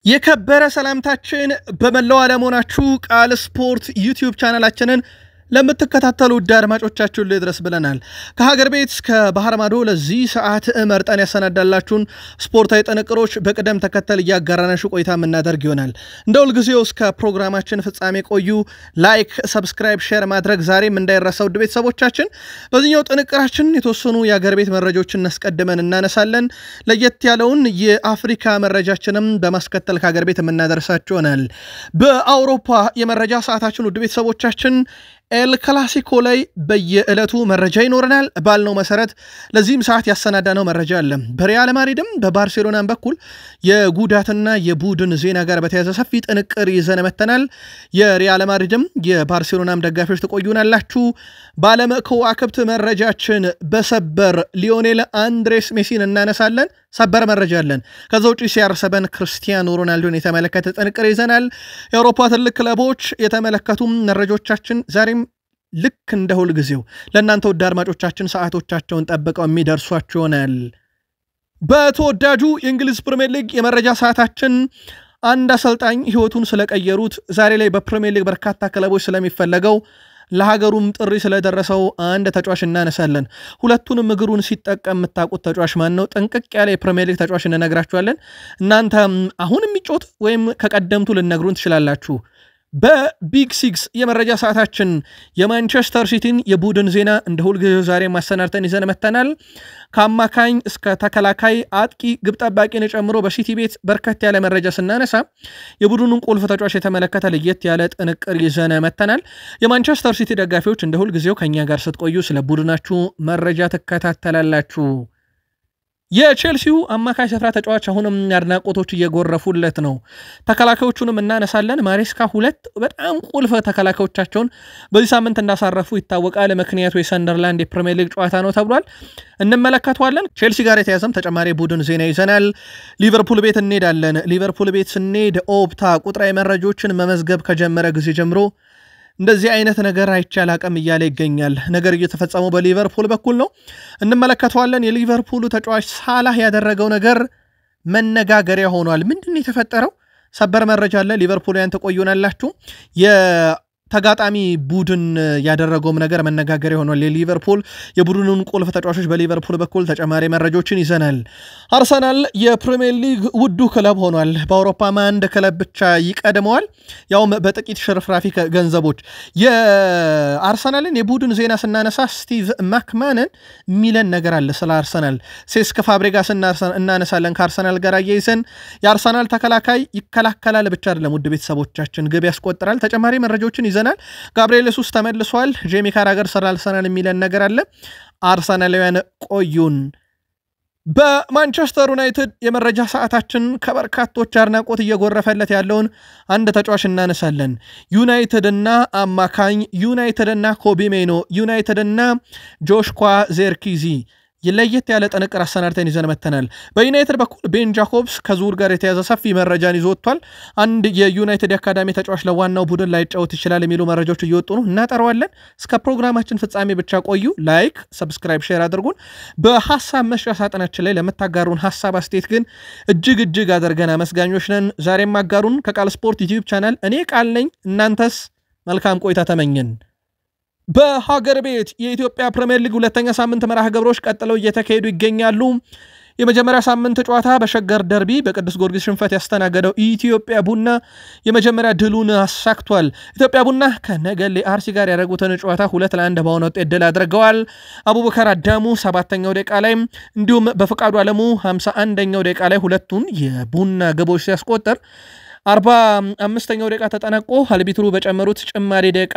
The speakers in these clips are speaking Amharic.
የከበረ ሰላምታችን በመላው ዓለም ሆናችሁ ቃል ስፖርት ዩቲዩብ ቻናላችንን ለምትከታተሉ ውድ አድማጮቻችሁ ልድረስ ብለናል። ከሀገር ቤት እስከ ባህር ማዶ ለዚህ ሰዓት መርጠን ያሰናዳላችሁን ስፖርታዊ ጥንቅሮች በቅደም ተከተል እያጋራናችሁ ቆይታ የምናደርግ ይሆናል። እንደ ሁልጊዜው እስከ ፕሮግራማችን ፍጻሜ ቆዩ። ላይክ፣ ሰብስክራይብ፣ ሼር ማድረግ ዛሬም እንዳይረሳ ውድ ቤተሰቦቻችን። በዚህኛው ጥንቅራችን የተወሰኑ የሀገር ቤት መረጃዎችን እናስቀድመን እናነሳለን። ለየት ያለውን የአፍሪካ መረጃችንም በማስከተል ከሀገር ቤት የምናደርሳችሁ ይሆናል። በአውሮፓ የመረጃ ሰዓታችን ውድ ቤተሰቦቻችን ኤል ክላሲኮ ላይ በየዕለቱ መረጃ ይኖረናል ባልነው መሰረት ለዚህም ሰዓት ያሰናዳነው መረጃ አለ። በሪያል ማድሪድም በባርሴሎናም በኩል የጉዳትና የቡድን ዜና ጋር በተያያዘ ሰፊ ጥንቅር ይዘን መተናል። የሪያል ማድሪድም የባርሴሎናም ደጋፊዎች ተቆዩናላችሁ። ባለም ከዋክብት መረጃችን በሰበር ሊዮኔል አንድሬስ ሜሲን እናነሳለን። ሰበር መረጃ አለን። ከዛ ውጪ ሲያርሰበን ክርስቲያኖ ሮናልዶን የተመለከተ ጥንቅር ይዘናል። የአውሮፓ ትልቅ ክለቦች የተመለከቱ መረጃዎቻችን ዛሬም ልክ እንደ ሁል ጊዜው ለእናንተ ውድ አድማጮቻችን ሰዓቶቻቸውን ጠብቀው የሚደርሷችሁ ይሆናል። በተወዳጁ የእንግሊዝ ፕሪሚየር ሊግ የመረጃ ሰዓታችን አንድ አሰልጣኝ ህይወቱን ስለቀየሩት ዛሬ ላይ በፕሪሚየር ሊግ በርካታ ክለቦች ስለሚፈለገው ለሀገሩም ጥሪ ስለደረሰው አንድ ተጫዋች እናነሳለን። ሁለቱንም እግሩን ሲጠቀም የምታውቁት ተጫዋች ማን ነው? ጥንቅቅ ያለ የፕሪሚየር ሊግ ተጫዋች እንነግራችኋለን። እናንተ አሁን የሚጮት ወይም ከቀደምቱ ልነግሩን ትችላላችሁ። በቢግ ሲክስ የመረጃ ሰዓታችን የማንቸስተር ሲቲን የቡድን ዜና እንደ ሁልጊዜው ዛሬ ማሰናርተን ይዘን መተናል። ከአማካኝ እስከ ተከላካይ አጥቂ ግብ ጠባቂን ጨምሮ በሲቲ ቤት በርከት ያለ መረጃ ስናነሳ የቡድኑን ቁልፍ ተጫዋች የተመለከተ ለየት ያለ ጥንቅር ይዘን መተናል። የማንቸስተር ሲቲ ደጋፊዎች እንደ ሁልጊዜው ከኛ ጋር ስትቆዩ ስለ ቡድናችሁ መረጃ ትከታተላላችሁ። የቼልሲው አማካይ ስፍራ ተጫዋች አሁንም አድናቆቶች እየጎረፉለት ነው። ተከላካዮቹንም እናነሳለን። ማሬስካ ሁለት በጣም ቁልፍ ተከላካዮቻቸውን በዚህ ሳምንት እንዳሳረፉ ይታወቃል። ምክንያቱ የሰንደርላንድ የፕሪሚየር ሊግ ጨዋታ ነው ተብሏል። እንመለከተዋለን። ቼልሲ ጋር የተያዘም ተጨማሪ ቡድን ዜና ይዘናል። ሊቨርፑል ቤት እንሄዳለን። ሊቨርፑል ቤት ስንሄድ ኦፕታ ቁጥራዊ መረጃዎችን መመዝገብ ከጀመረ ጊዜ ጀምሮ እንደዚህ አይነት ነገር አይቻል አቀም እያለ ይገኛል። ነገር እየተፈጸመው በሊቨርፑል በኩል ነው። እንመለከተዋለን። የሊቨርፑሉ ተጫዋች ሳላህ ያደረገው ነገር መነጋገሪያ ሆኗል። ምንድነው የተፈጠረው? ሰበር መረጃ አለ። ሊቨርፑልያን ተቆዩናላችሁ። ተጋጣሚ ቡድን ያደረገውም ነገር መነጋገሪያ ሆኗል። የሊቨርፑል የቡድኑን ቁልፍ ተጫዋቾች በሊቨርፑል በኩል ተጨማሪ መረጃዎችን ይዘናል። አርሰናል የፕሪሚየር ሊግ ውዱ ክለብ ሆኗል። በአውሮፓም አንድ ክለብ ብቻ ይቀድመዋል፣ ያውም በጥቂት ሽርፍራፊ ገንዘቦች። የአርሰናልን የቡድን ዜና ስናነሳ ስቲቭ ማክማንን የሚለን ነገር አለ ስለ አርሰናል። ሴስክ ፋብሪጋስ እናነሳለን ከአርሰናል ጋር አያይዘን። የአርሰናል ተከላካይ ይከላከላል ብቻ አይደለም ውድ ቤተሰቦቻችን፣ ግብ ያስቆጥራል። ተጨማሪ መረጃዎችን ይዘናል። ጋብሪኤል ሱስ ተመልሷል። ጄሚ ካራገር ስለ አርሰናል የሚለን ነገር አለ። አርሰናላውያን ቆዩን። በማንቸስተር ዩናይትድ የመረጃ ሰዓታችን ከበርካቶች አድናቆት እየጎረፈለት ያለውን አንድ ተጫዋች እናነሳለን። ዩናይትድና አማካኝ፣ ዩናይትድና ኮቢ ሜኖ፣ ዩናይትድና ጆሽኳ ዜርኪዚ ለየት ያለ ጥንቅር አሰናድተን ይዘን መተናል። በዩናይትድ በኩል ቤን ጃኮብስ ከዙር ጋር የተያዘ ሰፊ መረጃን ይዞ ወጥቷል። አንድ የዩናይትድ አካዳሚ ተጫዋች ለዋናው ቡድን ላይ ጫወት ይችላል የሚሉ መረጃዎች እየወጡ ነው። እናጠራዋለን። እስከ ፕሮግራማችን ፍጻሜ ብቻ ቆዩ። ላይክ፣ ሰብስክራይብ፣ ሼር አድርጉን። በሐሳብ መስጫ ሳጥናችን ላይ ለምታጋሩን ሐሳብ አስተያየት ግን እጅግ አድርገን አመስጋኞች ነን። ዛሬም አጋሩን። ከቃል ስፖርት ዩቲዩብ ቻናል እኔ ቃል ነኝ። እናንተስ? መልካም ቆይታ ተመኘን። በሀገር ቤት የኢትዮጵያ ፕሪሚየር ሊግ ሁለተኛ ሳምንት መርሃ ግብሮች ቀጥለው እየተካሄዱ ይገኛሉ። የመጀመሪያ ሳምንት ጨዋታ በሸገር ደርቢ በቅዱስ ጊዮርጊስ ሽንፈት ያስተናገደው ኢትዮጵያ ቡና የመጀመሪያ ድሉን አሳክቷል። ኢትዮጵያ ቡና ከነገሌ አርሲ ጋር ያደረጉትን ጨዋታ 2-1 በሆነ ውጤት ድል አድርገዋል። አቡበከር አዳሙ 7ኛው ደቂቃ ላይ እንዲሁም በፍቃዱ ዓለሙ 51ኛው ደቂቃ ላይ ሁለቱን የቡና ግቦች ሲያስቆጥር 45ኛው ደቂቃ ተጠናቆ አልቢትሩ በጨመሩት ጭማሪ ደቂቃ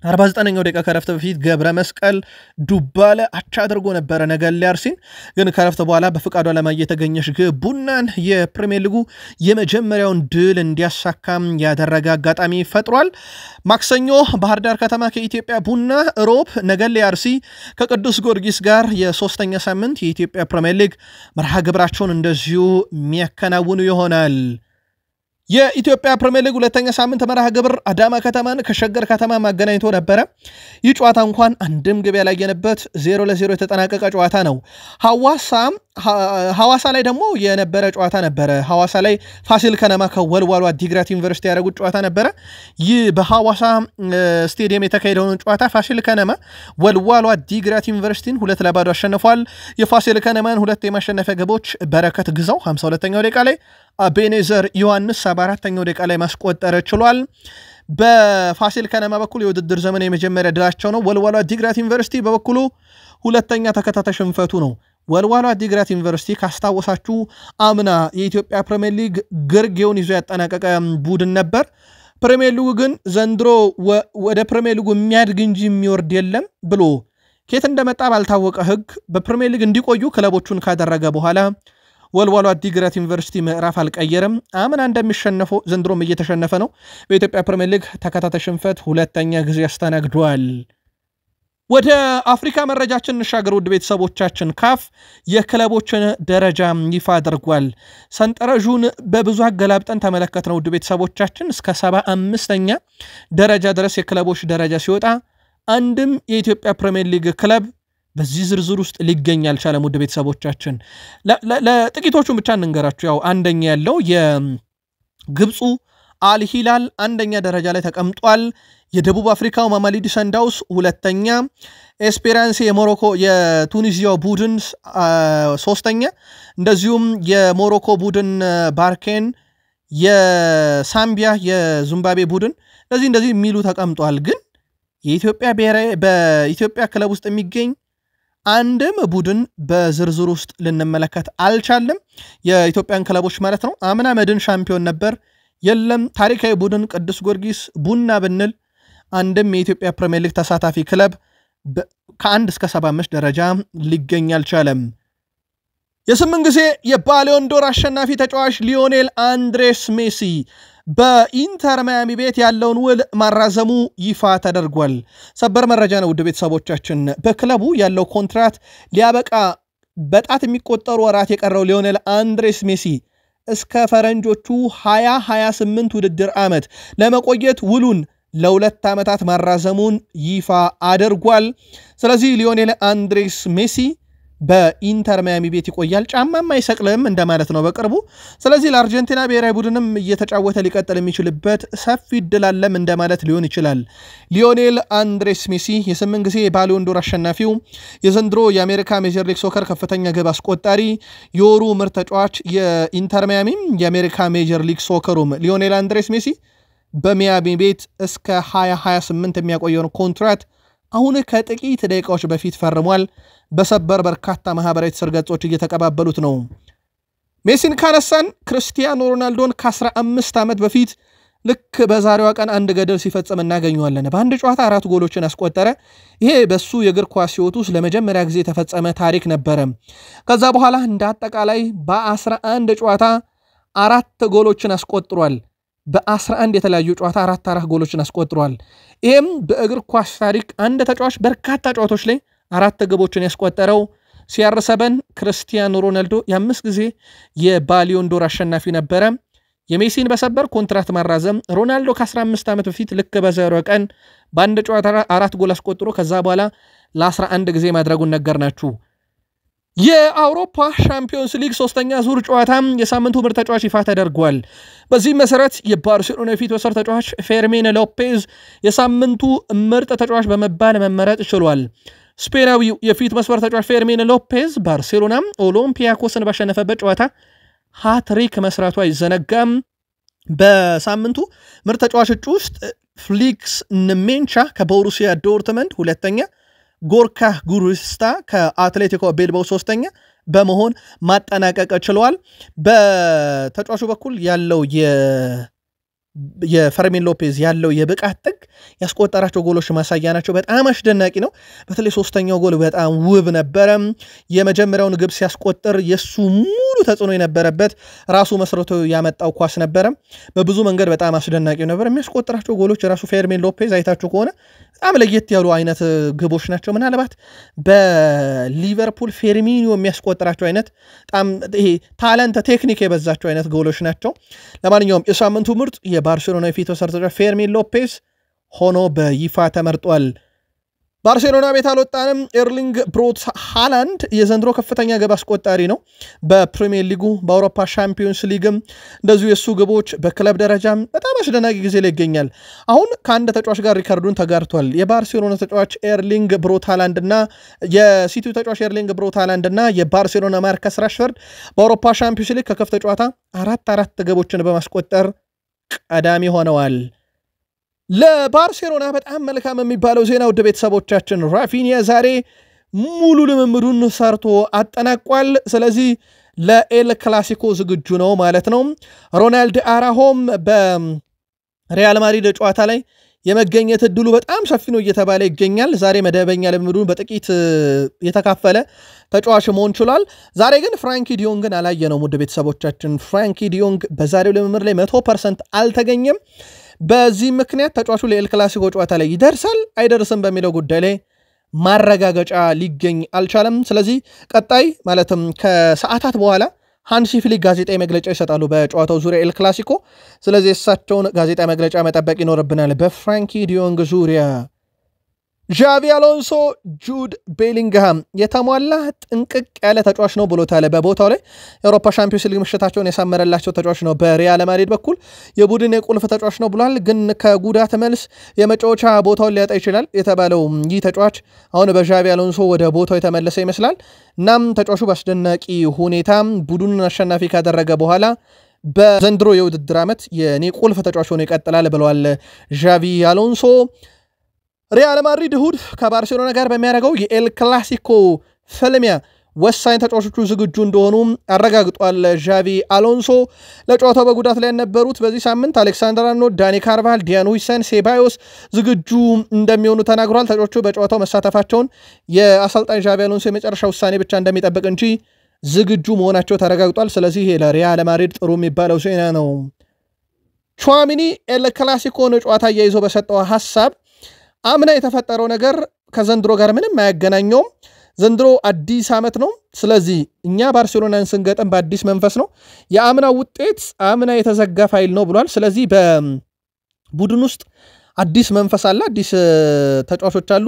49ኛው ደቂቃ ከረፍት በፊት ገብረ መስቀል ዱባለ አቻ አድርጎ ነበረ ነገሌ አርሲን። ግን ከረፍት በኋላ በፍቃዱ ዓለሙ የተገኘች ግብ ቡናን የፕሪሚየር ሊጉ የመጀመሪያውን ድል እንዲያሳካም ያደረገ አጋጣሚ ፈጥሯል። ማክሰኞ ባህር ዳር ከተማ ከኢትዮጵያ ቡና፣ ሮብ ነገሌ አርሲ ከቅዱስ ጊዮርጊስ ጋር የሶስተኛ ሳምንት የኢትዮጵያ ፕሪሚየር ሊግ መርሃ ግብራቸውን እንደዚሁ የሚያከናውኑ ይሆናል። የኢትዮጵያ ፕሪሚየር ሊግ ሁለተኛ ሳምንት መርሃ ግብር አዳማ ከተማን ከሸገር ከተማ ማገናኝቶ ነበረ። ይህ ጨዋታ እንኳን አንድም ግብ ያላየነበት 0-0 የተጠናቀቀ ጨዋታ ነው። ሐዋሳ ላይ ደግሞ የነበረ ጨዋታ ነበረ። ሐዋሳ ላይ ፋሲል ከነማ ከወልዋሎ አዲግራት ዩኒቨርሲቲ ያደረጉት ጨዋታ ነበረ። ይህ በሐዋሳ ስቴዲየም የተካሄደውን ጨዋታ ፋሲል ከነማ ወልዋሎ አዲግራት ዩኒቨርሲቲን 2-0 አሸንፏል። የፋሲል ከነማን ሁለት የማሸነፊያ ግቦች በረከት ግዛው 52ኛው ደቂቃ ላይ፣ አቤኔዘር ዮሐንስ 74ኛው ደቂቃ ላይ ማስቆጠር ችሏል። በፋሲል ከነማ በኩል የውድድር ዘመን የመጀመሪያ ድላቸው ነው። ወልዋሎ አዲግራት ዩኒቨርሲቲ በበኩሉ ሁለተኛ ተከታታይ ሽንፈቱ ነው። ወልዋሎ አዲግራት ዩኒቨርሲቲ ካስታወሳችሁ አምና የኢትዮጵያ ፕሪሚየር ሊግ ግርጌውን ይዞ ያጠናቀቀ ቡድን ነበር። ፕሪሚየር ሊጉ ግን ዘንድሮ ወደ ፕሪሚየር ሊጉ የሚያድግ እንጂ የሚወርድ የለም ብሎ ከየት እንደመጣ ባልታወቀ ሕግ በፕሪሚየር ሊግ እንዲቆዩ ክለቦቹን ካደረገ በኋላ ወልዋሎ አዲግራት ዩኒቨርሲቲ ምዕራፍ አልቀየረም። አምና እንደሚሸነፈው ዘንድሮም እየተሸነፈ ነው። በኢትዮጵያ ፕሪሚየር ሊግ ተከታታይ ሽንፈት ሁለተኛ ጊዜ አስተናግዷል። ወደ አፍሪካ መረጃችን እንሻገር። ውድ ቤተሰቦቻችን ካፍ የክለቦችን ደረጃ ይፋ አድርጓል። ሰንጠረዡን በብዙ አገላብጠን ተመለከትነው። ውድ ቤተሰቦቻችን እስከ 75ኛ ደረጃ ድረስ የክለቦች ደረጃ ሲወጣ አንድም የኢትዮጵያ ፕሪሚየር ሊግ ክለብ በዚህ ዝርዝር ውስጥ ሊገኝ አልቻለም። ውድ ቤተሰቦቻችን ለጥቂቶቹን ብቻ እንንገራችሁ። ያው አንደኛ ያለው የግብፁ አልሂላል አንደኛ ደረጃ ላይ ተቀምጧል። የደቡብ አፍሪካው ማማሊዲ ሰንዳውስ ሁለተኛ፣ ኤስፔራንስ የሞሮኮ የቱኒዚያው ቡድን ሶስተኛ፣ እንደዚሁም የሞሮኮ ቡድን ባርኬን፣ የሳምቢያ የዚምባብዌ ቡድን እንደዚህ የሚሉ ተቀምጧል። ግን የኢትዮጵያ ብሔራዊ በኢትዮጵያ ክለብ ውስጥ የሚገኝ አንድም ቡድን በዝርዝር ውስጥ ልንመለከት አልቻለም። የኢትዮጵያን ክለቦች ማለት ነው። አምና መድን ሻምፒዮን ነበር፣ የለም። ታሪካዊ ቡድን ቅዱስ ጊዮርጊስ፣ ቡና ብንል አንድም የኢትዮጵያ ፕሪሚየር ሊግ ተሳታፊ ክለብ ከ1 እስከ 75 ደረጃ ሊገኝ አልቻለም። የ8 ጊዜ የባሎን ዶር አሸናፊ ተጫዋች ሊዮኔል አንድሬስ ሜሲ በኢንተር ማያሚ ቤት ያለውን ውል ማራዘሙ ይፋ ተደርጓል። ሰበር መረጃ ነው። ውድ ቤተሰቦቻችን በክለቡ ያለው ኮንትራት ሊያበቃ በጣት የሚቆጠሩ ወራት የቀረው ሊዮኔል አንድሬስ ሜሲ እስከ ፈረንጆቹ 2028 ውድድር ዓመት ለመቆየት ውሉን ለ2 ዓመታት ማራዘሙን ይፋ አድርጓል። ስለዚህ ሊዮኔል አንድሬስ ሜሲ በኢንተር ማያሚ ቤት ይቆያል፣ ጫማም አይሰቅልም እንደማለት ነው በቅርቡ። ስለዚህ ለአርጀንቲና ብሔራዊ ቡድንም እየተጫወተ ሊቀጥል የሚችልበት ሰፊ እድል አለም እንደማለት ሊሆን ይችላል። ሊዮኔል አንድሬስ ሜሲ የ8 ጊዜ የባሎን ዶር አሸናፊው፣ የዘንድሮ የአሜሪካ ሜጀር ሊግ ሶከር ከፍተኛ ግብ አስቆጣሪ፣ የወሩ ምርጥ ተጫዋች የኢንተር ማያሚም የአሜሪካ ሜጀር ሊግ ሶከሩም ሊዮኔል አንድሬስ ሜሲ በሚያሚ ቤት እስከ 2028 የሚያቆየውን ኮንትራት አሁን ከጥቂት ደቂቃዎች በፊት ፈርሟል። በሰበር በርካታ ማህበራዊ ትስስር ገጾች እየተቀባበሉት ነው። ሜሲን ካነሳን ክርስቲያኖ ሮናልዶን ከ15 ዓመት በፊት ልክ በዛሬዋ ቀን አንድ ገድል ሲፈጽም እናገኘዋለን። በአንድ ጨዋታ 4 ጎሎችን አስቆጠረ። ይሄ በሱ የእግር ኳስ ሕይወት ውስጥ ለመጀመሪያ ጊዜ የተፈጸመ ታሪክ ነበረ። ከዛ በኋላ እንደ አጠቃላይ በ11 ጨዋታ 4 ጎሎችን አስቆጥሯል። በ11 የተለያዩ ጨዋታ 4 ጎሎችን አስቆጥሯል። ይህም በእግር ኳስ ታሪክ አንድ ተጫዋች በርካታ ጨዋታዎች ላይ 4 ግቦችን ያስቆጠረው CR7 ክርስቲያኖ ሮናልዶ የ5 ጊዜ የባሎን ዶር አሸናፊ ነበረ። የሜሲን በሰበር ኮንትራት ማራዘም ሮናልዶ ከ15 ዓመት በፊት ልክ በዛሬው ቀን በአንድ ጨዋታ 4 ጎል አስቆጥሮ ከዛ በኋላ ለ11 ጊዜ ማድረጉን ነገርናችሁ። የአውሮፓ ሻምፒዮንስ ሊግ 3ኛ ዙር ጨዋታ የሳምንቱ ምርጥ ተጫዋች ይፋ ተደርጓል። በዚህ መሰረት የባርሴሎና የፊት መስመር ተጫዋች ፌርሚን ሎፔዝ የሳምንቱ ምርጥ ተጫዋች በመባል መመረጥ ችሏል። ስፔናዊው የፊት መስመር ተጫዋች ፌርሚን ሎፔዝ ባርሴሎና ኦሎምፒያኮስን ባሸነፈበት ጨዋታ ሃትሪክ መስራቱ አይዘነጋም። በሳምንቱ ምርጥ ተጫዋቾች ውስጥ ፍሊክስ ንሜንቻ ከቦሩሲያ ዶርትመንድ ሁለተኛ፣ ጎርካ ጉሩስታ ከአትሌቲኮ ቤልባው ሶስተኛ በመሆን ማጠናቀቅ ችለዋል። በተጫዋቹ በኩል ያለው የፈርሚን ሎፔዝ ያለው የብቃት ጥግ ያስቆጠራቸው ጎሎች ማሳያ ናቸው። በጣም አስደናቂ ነው። በተለይ ሶስተኛው ጎል በጣም ውብ ነበረ። የመጀመሪያውን ግብ ሲያስቆጥር የሱ ሙሉ ተጽዕኖ የነበረበት ራሱ መስርቶ ያመጣው ኳስ ነበረ። በብዙ መንገድ በጣም አስደናቂ ነበር። የሚያስቆጥራቸው ጎሎች ራሱ ፈርሚን ሎፔዝ አይታችሁ ከሆነ በጣም ለየት ያሉ አይነት ግቦች ናቸው። ምናልባት በሊቨርፑል ፌርሚኒዮ የሚያስቆጥራቸው አይነት በጣም ይሄ ታለንት ቴክኒክ የበዛቸው አይነት ጎሎች ናቸው። ለማንኛውም የሳምንቱ ምርጥ የባርሴሎና የፊት ወሰር ተጫዋች ፈርሚን ሎፔዝ ሆኖ በይፋ ተመርጧል። ባርሴሎና ቤት አልወጣንም። ኤርሊንግ ብሮት ሃላንድ የዘንድሮ ከፍተኛ ግብ አስቆጣሪ ነው። በፕሪሚየር ሊጉ በአውሮፓ ሻምፒዮንስ ሊግም እንደዚሁ የሱ ግቦች በክለብ ደረጃም በጣም አስደናቂ ጊዜ ላይ ይገኛል። አሁን ከአንድ ተጫዋች ጋር ሪካርዱን ተጋርቷል። የባርሴሎና ተጫዋች ኤርሊንግ ብሮት ሃላንድ እና የሲቲው ተጫዋች ኤርሊንግ ብሮት ሃላንድ እና የባርሴሎና ማርከስ ራሽፈርድ በአውሮፓ ሻምፒዮንስ ሊግ ከከፍተኛ ጨዋታ አራት ግቦችን በማስቆጠር ቀዳሚ ሆነዋል። ለባርሴሎና በጣም መልካም የሚባለው ዜና ውድ ቤተሰቦቻችን ራፊኒያ ዛሬ ሙሉ ልምምዱን ሰርቶ አጠናቋል። ስለዚህ ለኤል ክላሲኮ ዝግጁ ነው ማለት ነው። ሮናልድ አራሆም በሪያል ማድሪድ ጨዋታ ላይ የመገኘት እድሉ በጣም ሰፊ ነው እየተባለ ይገኛል። ዛሬ መደበኛ ልምምዱን በጥቂት የተካፈለ ተጫዋች መሆን ችሏል። ዛሬ ግን ፍራንኪ ዲዮንግን አላየነውም ውድ ቤተሰቦቻችን። ፍራንኪ ዲዮንግ በዛሬው ልምምድ ላይ 100% አልተገኘም። በዚህ ምክንያት ተጫዋቹ ለኤል ክላሲኮ ጨዋታ ላይ ይደርሳል አይደርስም በሚለው ጉዳይ ላይ ማረጋገጫ ሊገኝ አልቻለም። ስለዚህ ቀጣይ ማለትም ከሰዓታት በኋላ ሃንሲ ፍሊክ ጋዜጣዊ መግለጫ ይሰጣሉ በጨዋታው ዙሪያ ኤል ክላሲኮ። ስለዚህ እሳቸውን ጋዜጣዊ መግለጫ መጠበቅ ይኖርብናል። በፍራንኪ ዲዮንግ ዙሪያ ዣቪ አሎንሶ ጁድ ቤሊንግሃም የተሟላ ጥንቅቅ ያለ ተጫዋች ነው ብሎታል። በቦታው ላይ የአውሮፓ ሻምፒዮንስ ሊግ ምሽታቸውን ያሳመረላቸው ተጫዋች ነው። በሪያል ማድሪድ በኩል የቡድን የቁልፍ ተጫዋች ነው ብሏል። ግን ከጉዳት መልስ የመጫወቻ ቦታውን ሊያጣ ይችላል የተባለው ይህ ተጫዋች አሁን በዣቪ አሎንሶ ወደ ቦታው የተመለሰ ይመስላል። እናም ተጫዋቹ በአስደናቂ ሁኔታ ቡድኑን አሸናፊ ካደረገ በኋላ በዘንድሮ የውድድር ዓመት የኔ ቁልፍ ተጫዋች ሆኖ ይቀጥላል ብለዋል ዣቪ አሎንሶ። ሪያል ማድሪድ እሁድ ከባርሴሎና ጋር በሚያደርገው የኤል ክላሲኮ ፍልሚያ ወሳኝ ተጫዋቾቹ ዝግጁ እንደሆኑ አረጋግጧል ዣቪ አሎንሶ። ለጨዋታው በጉዳት ላይ የነበሩት በዚህ ሳምንት አሌክሳንደር አርኖልድ፣ ዳኒ ካርቫሃል፣ ዲያን ሁይሰን፣ ሴባዮስ ዝግጁ እንደሚሆኑ ተናግሯል። ተጫዋቾቹ በጨዋታው መሳተፋቸውን የአሰልጣኝ ዣቪ አሎንሶ የመጨረሻ ውሳኔ ብቻ እንደሚጠብቅ እንጂ ዝግጁ መሆናቸው ተረጋግጧል። ስለዚህ ይሄ ለሪያል ማድሪድ ጥሩ የሚባለው ዜና ነው። ቹዋሚኒ ኤል ክላሲኮን ጨዋታ እያይዞ በሰጠው ሐሳብ አምና የተፈጠረው ነገር ከዘንድሮ ጋር ምንም አያገናኘውም። ዘንድሮ አዲስ ዓመት ነው። ስለዚህ እኛ ባርሴሎናን ስንገጥም በአዲስ መንፈስ ነው። የአምና ውጤት አምና የተዘጋ ፋይል ነው ብሏል። ስለዚህ በቡድን ውስጥ አዲስ መንፈስ አለ፣ አዲስ ተጫዋቾች አሉ።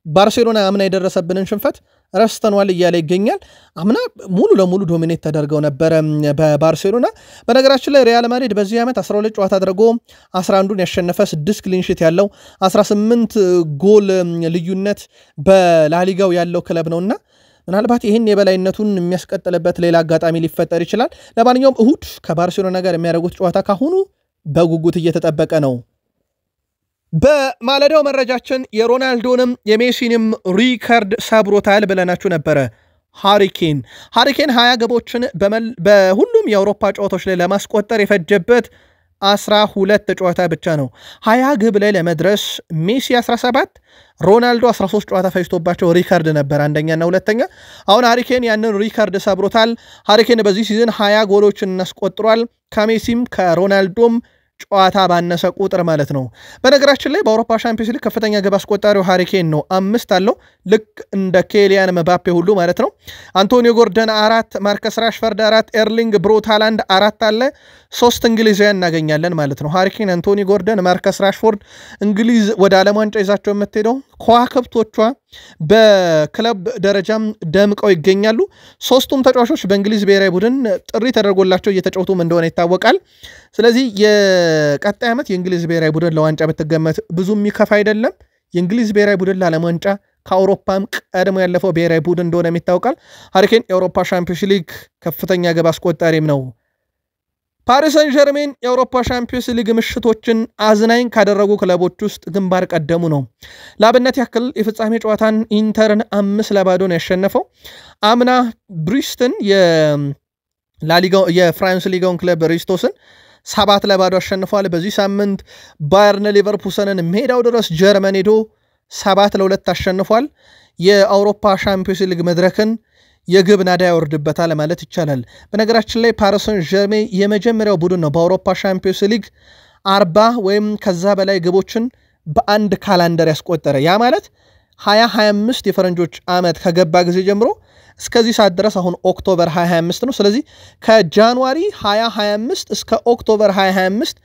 ባርሴሎና አምና የደረሰብንን ሽንፈት ረስተኗል እያለ ይገኛል። አምና ሙሉ ለሙሉ ዶሚኔት ተደርገው ነበረ በባርሴሎና። በነገራችን ላይ ሪያል ማድሪድ በዚህ ዓመት 12 ጨዋታ አድርጎ 11ዱን ያሸነፈ 6 ክሊንሺት ያለው 18 ጎል ልዩነት በላሊጋው ያለው ክለብ ነውና ምናልባት ይህን የበላይነቱን የሚያስቀጥልበት ሌላ አጋጣሚ ሊፈጠር ይችላል። ለማንኛውም እሁድ ከባርሴሎና ጋር የሚያደርጉት ጨዋታ ካሁኑ በጉጉት እየተጠበቀ ነው። በማለዳው መረጃችን የሮናልዶንም የሜሲንም ሪከርድ ሰብሮታል ብለናችሁ ነበረ። ሃሪኬን 20 ግቦችን በሁሉም የአውሮፓ ጨዋታዎች ላይ ለማስቆጠር የፈጀበት 12 ጨዋታ ብቻ ነው። 20 ግብ ላይ ለመድረስ ሜሲ 17፣ ሮናልዶ 13 ጨዋታ ፈጅቶባቸው ሪከርድ ነበር አንደኛና ሁለተኛ። አሁን ሃሪኬን ያንን ሪከርድ ሰብሮታል። ሃሪኬን በዚህ ሲዝን 20 ጎሎችን አስቆጥሯል። ከሜሲም ከሮናልዶም ጨዋታ ባነሰ ቁጥር ማለት ነው። በነገራችን ላይ በአውሮፓ ሻምፒዮንስ ሊግ ከፍተኛ ግብ አስቆጣሪው ሃሪኬን ነው፣ 5 አለው። ልክ እንደ ኬሊያን መባፔ ሁሉ ማለት ነው። አንቶኒዮ ጎርደን 4፣ ማርከስ ራሽፈርድ 4፣ ኤርሊንግ ብሮት ሃላንድ 4 አለ። 3 እንግሊዛውያን እናገኛለን ማለት ነው። ሃሪኬን፣ አንቶኒ ጎርደን፣ ማርከስ ራሽፎርድ። እንግሊዝ ወደ ዓለም ዋንጫ ይዛቸው የምትሄደው ከዋክብቶቿ በክለብ ደረጃም ደምቀው ይገኛሉ። ሶስቱም ተጫዋቾች በእንግሊዝ ብሔራዊ ቡድን ጥሪ ተደርጎላቸው እየተጫወቱም እንደሆነ ይታወቃል። ስለዚህ የቀጣይ ዓመት የእንግሊዝ ብሔራዊ ቡድን ለዋንጫ ብትገመት ብዙ የሚከፋ አይደለም። የእንግሊዝ ብሔራዊ ቡድን ለዓለም ዋንጫ ከአውሮፓም ቀድሞ ያለፈው ብሔራዊ ቡድን እንደሆነ ይታወቃል። ሃሪኬን የአውሮፓ ሻምፒዮንስ ሊግ ከፍተኛ ግብ አስቆጣሪም ነው። ፓሪስ ሰን ዠርሜን የአውሮፓ ሻምፒዮንስ ሊግ ምሽቶችን አዝናኝ ካደረጉ ክለቦች ውስጥ ግንባር ቀደሙ ነው። ለአብነት ያክል የፍጻሜ ጨዋታን ኢንተርን 5-0 ነው ያሸነፈው። አምና ብሪስትን ላሊጋው የፍራንስ ሊጋውን ክለብ ሪስቶስን 7-2 አሸንፏል። በዚህ ሳምንት ባየርን ሊቨርፑልንን ሜዳው ድረስ ጀርመን ሄዶ 7-2 አሸንፏል። የአውሮፓ ሻምፒዮንስ ሊግ መድረክን የግብ ናዳ ያወርድበታል ማለት ይቻላል። በነገራችን ላይ ፓሪስ ሰን ዠርሜን የመጀመሪያው ቡድን ነው በአውሮፓ ሻምፒዮንስ ሊግ 40 ወይም ከዛ በላይ ግቦችን በአንድ ካላንደር ያስቆጠረ። ያ ማለት 2025 የፈረንጆች ዓመት ከገባ ጊዜ ጀምሮ እስከዚህ ሰዓት ድረስ አሁን ኦክቶበር 2025 ነው። ስለዚህ ከጃንዋሪ 2025 እስከ ኦክቶበር 2025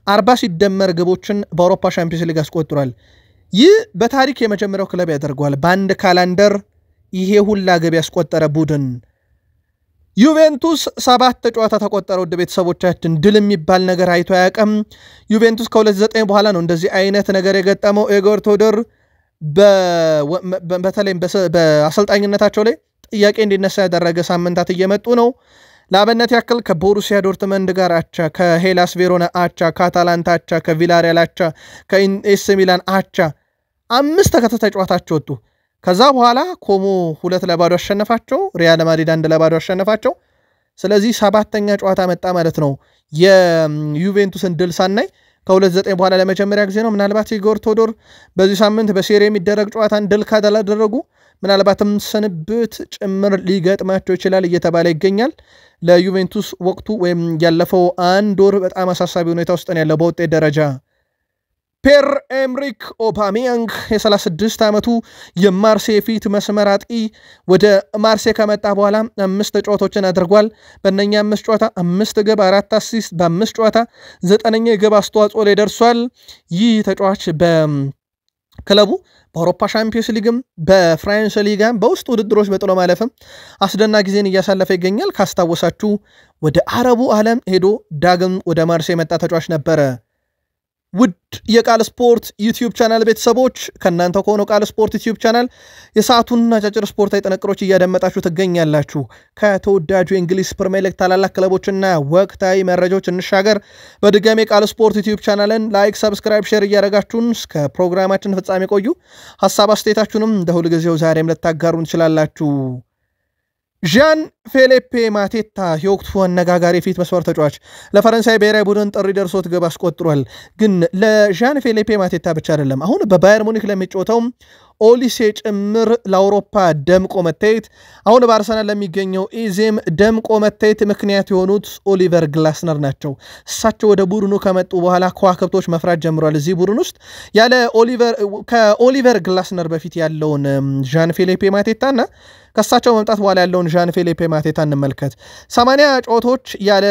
40 ሲደመር ግቦችን በአውሮፓ ሻምፒዮንስ ሊግ አስቆጥሯል። ይህ በታሪክ የመጀመሪያው ክለብ ያደርገዋል በአንድ ካላንደር ይሄ ሁላ ግብ ያስቆጠረ ቡድን። ዩቬንቱስ 7 ጨዋታ ተቆጠረ። ወደ ቤተሰቦቻችን ድል የሚባል ነገር አይቶ ያቀም ዩቬንቱስ ከ29 በኋላ ነው እንደዚህ አይነት ነገር የገጠመው። ኢጎር ቶዶር በተለይ በአሰልጣኝነታቸው ላይ ጥያቄ እንዲነሳ ያደረገ ሳምንታት እየመጡ ነው። ለአብነት ያክል ከቦሩሲያ ዶርትመንድ ጋር አቻ፣ ከሄላስ ቬሮና አቻ፣ ከአታላንታ አቻ፣ ከቪላሪያል አቻ፣ ከኤሲ ሚላን አቻ 5 ተከታታይ ጨዋታቸው ወጡ። ከዛ በኋላ ኮሞ 2-2 አሸነፋቸው፣ ሪያል ማድሪድ 1-2 አሸነፋቸው። ስለዚህ 7ኛ ጨዋታ መጣ ማለት ነው። የዩቬንቱስን ድል ሳናይ ከ29 በኋላ ለመጀመሪያ ጊዜ ነው። ምናልባት ኢጎር ቶዶር በዚህ ሳምንት በሴሪ የሚደረግ ጨዋታን ድል ካላደረጉ ምናልባትም ስንብት ጭምር ሊገጥማቸው ይችላል እየተባለ ይገኛል። ለዩቬንቱስ ወቅቱ ወይም ያለፈው 1 ወር በጣም አሳሳቢ ሁኔታ ውስጥ ነው ያለው በውጤት ደረጃ። ፒየር ኤምሪክ ኦባሜያንግ የ36 ዓመቱ የማርሴ ፊት መስመር አጥቂ ወደ ማርሴ ከመጣ በኋላ 5 ጨዋታዎችን አድርጓል። በእነኛ 5 ጨዋታ 5 ግብ 4 አሲስት በ5 ጨዋታ 9ኛ የግብ አስተዋጽኦ ላይ ደርሷል። ይህ ተጫዋች በክለቡ በአውሮፓ ሻምፒዮንስ ሊግም በፍራንስ ሊጋም በውስጥ ውድድሮች በጥሎ ማለፍም አስደናቂ ጊዜን እያሳለፈ ይገኛል። ካስታወሳችሁ ወደ አረቡ ዓለም ሄዶ ዳግም ወደ ማርሴ የመጣ ተጫዋች ነበረ። ውድ የቃል ስፖርት ዩቲዩብ ቻናል ቤተሰቦች ከእናንተ ከሆነው ቃል ስፖርት ዩቲዩብ ቻናል የሰዓቱን አጫጭር ስፖርታዊ ጥንቅሮች እያደመጣችሁ ትገኛላችሁ። ከተወዳጁ የእንግሊዝ ፕሪሚየር ሊግ ታላላቅ ክለቦችና ወቅታዊ መረጃዎች እንሻገር። በድጋሜ ቃል ስፖርት ዩቲዩብ ቻናልን ላይክ፣ ሰብስክራይብ፣ ሼር እያደረጋችሁን እስከ ፕሮግራማችን ፍጻሜ ቆዩ። ሐሳብ አስተያየታችሁንም እንደ ሁልጊዜው ዛሬም ልታጋሩን ትችላላችሁ። ዣን ፌሊፔ ማቴታ የወቅቱ አነጋጋሪ ፊት መስመር ተጫዋች ለፈረንሳይ ብሔራዊ ቡድን ጥሪ ደርሶት ግብ አስቆጥሯል። ግን ለዣን ፌሊፔ ማቴታ ብቻ አይደለም፣ አሁን በባየር ሙኒክ ለሚጫወተው ኦሊሴ ጭምር ለአውሮፓ ደምቆ መታየት፣ አሁን በአርሰናል ለሚገኘው ኢዜም ደምቆ መታየት ምክንያት የሆኑት ኦሊቨር ግላስነር ናቸው። እሳቸው ወደ ቡድኑ ከመጡ በኋላ ከዋክብቶች መፍራት ጀምሯል። እዚህ ቡድን ውስጥ ያለ ከኦሊቨር ግላስነር በፊት ያለውን ዣን ፌሊፔ ማቴታና ከሳቸው መምጣት በኋላ ያለውን ዣን ፌሊፔ ማቴታ እንመልከት። 80 ጨዋታዎች ያለ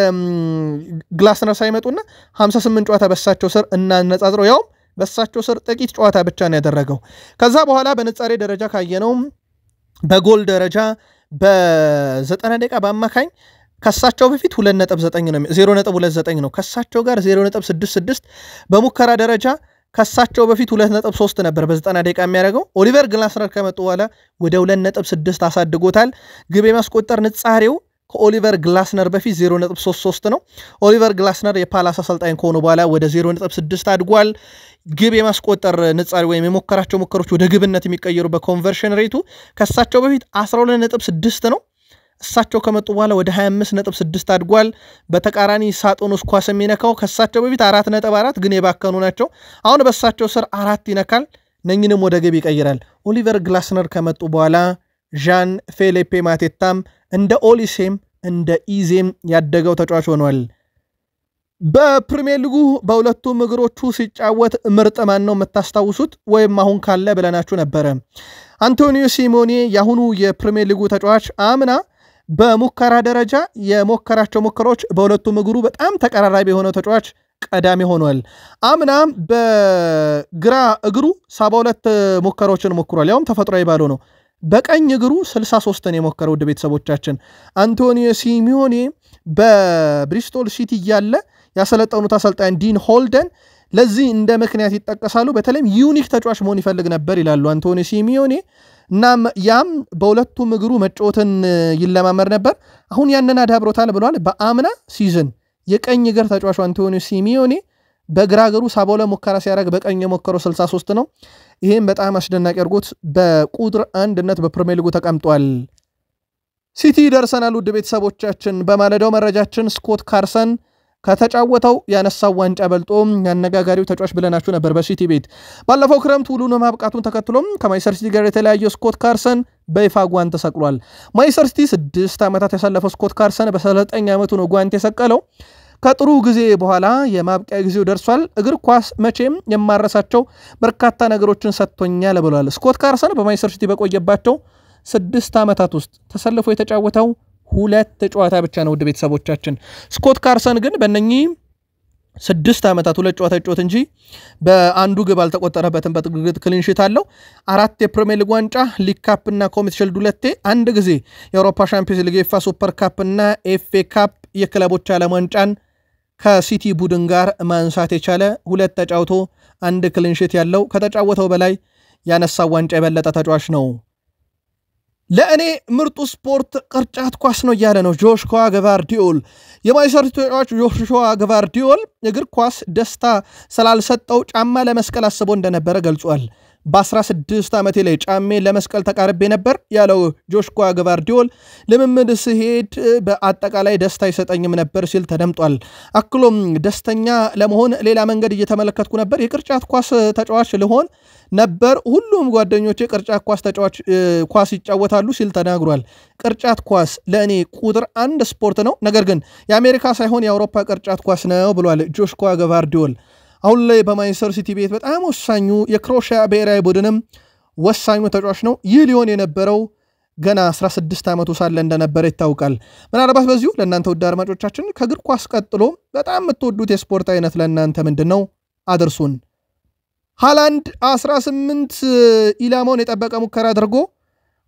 ግላስነር ሳይመጡና 58 ጨዋታ በሳቸው ስር እናነጻጽረው፣ ያውም በሳቸው ስር ጥቂት ጨዋታ ብቻ ነው ያደረገው። ከዛ በኋላ በንጻሬ ደረጃ ካየነው በጎል ደረጃ በ90 ደቂቃ በአማካኝ ከሳቸው በፊት 2.9 ነው 0.29 ነው። ከሳቸው ጋር 0.66 በሙከራ ደረጃ ከሳቸው በፊት 2.3 ነበር በ90 ደቂቃ የሚያደርገው። ኦሊቨር ግላስነር ከመጡ በኋላ ወደ 2.6 አሳድጎታል። ግብ የማስቆጠር ንጻሬው ከኦሊቨር ግላስነር በፊት 0.33 ነው። ኦሊቨር ግላስነር የፓላስ አሰልጣኝ ከሆኑ በኋላ ወደ 0.6 አድጓል። ግብ የማስቆጠር ንጻሬ ወይም የሞከራቸው ሙከሮች ወደ ግብነት የሚቀየሩ በኮንቨርሽን ሬቱ ከሳቸው በፊት 12.6 ነው። እሳቸው ከመጡ በኋላ ወደ 25.6 አድጓል። በተቃራኒ ሳጥን ውስጥ ኳስ የሚነካው ከሳቸው በፊት 4.4 ግን የባከኑ ናቸው። አሁን በሳቸው ስር 4 ይነካል፣ ነኝንም ወደ ግብ ይቀይራል። ኦሊቨር ግላስነር ከመጡ በኋላ ዣን ፌሊፔ ማቴታም እንደ ኦሊሴም እንደ ኢዜም ያደገው ተጫዋች ሆኗል። በፕሪሚየር ሊጉ በሁለቱም እግሮቹ ሲጫወት ምርጥ ማን ነው የምታስታውሱት? ወይም አሁን ካለ ብለናችሁ ነበረ። አንቶኒዮ ሲሞኔ የአሁኑ የፕሪሚየር ሊጉ ተጫዋች አምና በሙከራ ደረጃ የሞከራቸው ሙከራዎች በሁለቱም እግሩ በጣም ተቀራራቢ የሆነው ተጫዋች ቀዳሚ ሆኗል። አምና በግራ እግሩ 72 ሙከራዎችን ሞክሯል፣ ያውም ተፈጥሯዊ ባለው ነው። በቀኝ እግሩ 63ን የሞከረው ውድ ቤተሰቦቻችን። አንቶኒዮ ሲሞኔ በብሪስቶል ሲቲ እያለ ያሰለጠኑት አሰልጣኝ ዲን ሆልደን ለዚህ እንደ ምክንያት ይጠቀሳሉ። በተለይም ዩኒክ ተጫዋች መሆን ይፈልግ ነበር ይላሉ አንቶኒዮ ሲሞኔ። እናም ያም በሁለቱም እግሩ መጫወትን ይለማመር ነበር። አሁን ያንን አዳብሮታል ብሏል። በአምና ሲዝን የቀኝ እግር ተጫዋቹ አንቶኒዮ ሲሞኔ በግራ እግሩ 72 ሙከራ ሲያደርግ በቀኝ የሞከረው 63 ነው። ይሄም በጣም አስደናቂ አድርጎት በቁጥር አንድነት በፕሪሚየር ሊጉ ተቀምጧል። ሲቲ ደርሰናል ውድ ቤተሰቦቻችን በማለዳው መረጃችን ስኮት ካርሰን ከተጫወተው ያነሳው ዋንጫ በልጦ ያነጋጋሪው ተጫዋች ብለናችሁ ነበር በሲቲ ቤት ባለፈው ክረምት ውሉን ማብቃቱን ተከትሎም ከማንቸስተር ሲቲ ጋር የተለያየ ስኮት ካርሰን በይፋ ጓንት ተሰቅሏል ማንቸስተር ሲቲ 6 ዓመታት ያሳለፈው ስኮት ካርሰን በ19 ዓመቱ ነው ጓንት የሰቀለው ከጥሩ ጊዜ በኋላ የማብቂያ ጊዜው ደርሷል እግር ኳስ መቼም የማረሳቸው በርካታ ነገሮችን ሰጥቶኛል ብሏል ስኮት ካርሰን በማንቸስተር ሲቲ በቆየባቸው 6 ዓመታት ውስጥ ተሰልፎ የተጫወተው 2 ጨዋታ ብቻ ነው ውድ ቤተሰቦቻችን ስኮት ካርሰን ግን በእነኚህ 6 ዓመታት 2 ጨዋታ ይጫወት እንጂ በአንዱ ግብ አልተቆጠረበትም በትግግት ክሊን ሺት አለው 4 የፕሪሚየር ሊግ ዋንጫ ሊግ ካፕ እና ኮሚቴ ሺልድ 2 አንድ ጊዜ የአውሮፓ ሻምፒዮንስ ሊግ ኤፋ ሱፐር ካፕ እና ኤፍኤ ካፕ የክለቦች ዓለም ዋንጫን ከሲቲ ቡድን ጋር ማንሳት የቻለ 2 ተጫውቶ አንድ ክሊን ሺት ያለው ከተጫወተው በላይ ያነሳው ዋንጫ የበለጠ ተጫዋች ነው ለእኔ ምርጡ ስፖርት ቅርጫት ኳስ ነው ያለ ነው ጆሽኮዋ ገቫርዲዮል የማንቸስተር ሲቲ ተጫዋች ጆሽኮዋ ገቫርዲዮል እግር ኳስ ደስታ ስላልሰጠው ጫማ ለመስቀል አስቦ እንደነበረ ገልጿል በ16 ዓመቴ ላይ ጫሜ ለመስቀል ተቃርቤ ነበር ያለው ጆሽኮዋ ገቫርዲዮል ለምምድ ሲሄድ በአጠቃላይ ደስታ ይሰጠኝም ነበር ሲል ተደምጧል አክሎም ደስተኛ ለመሆን ሌላ መንገድ እየተመለከትኩ ነበር የቅርጫት ኳስ ተጫዋች ልሆን ነበር ሁሉም ጓደኞቼ ቅርጫት ኳስ ተጫዋች ኳስ ይጫወታሉ ሲል ተናግሯል ቅርጫት ኳስ ለእኔ ቁጥር 1 ስፖርት ነው ነገር ግን የአሜሪካ ሳይሆን የአውሮፓ ቅርጫት ኳስ ነው ብሏል ጆሽኮዋ ገቫርዲዮል አሁን ላይ በማንቸስተር ሲቲ ቤት በጣም ወሳኙ የክሮኤሺያ ብሔራዊ ቡድንም ወሳኙ ተጫዋች ነው ይህ ሊሆን የነበረው ገና 16 ዓመቱ ሳለ እንደነበረ ይታወቃል ምናልባት በዚሁ ለእናንተ ውድ አድማጮቻችን ከእግር ኳስ ቀጥሎ በጣም የምትወዱት የስፖርት አይነት ለእናንተ ምንድነው አድርሱን ሃላንድ 18 ኢላማውን የጠበቀ ሙከራ አድርጎ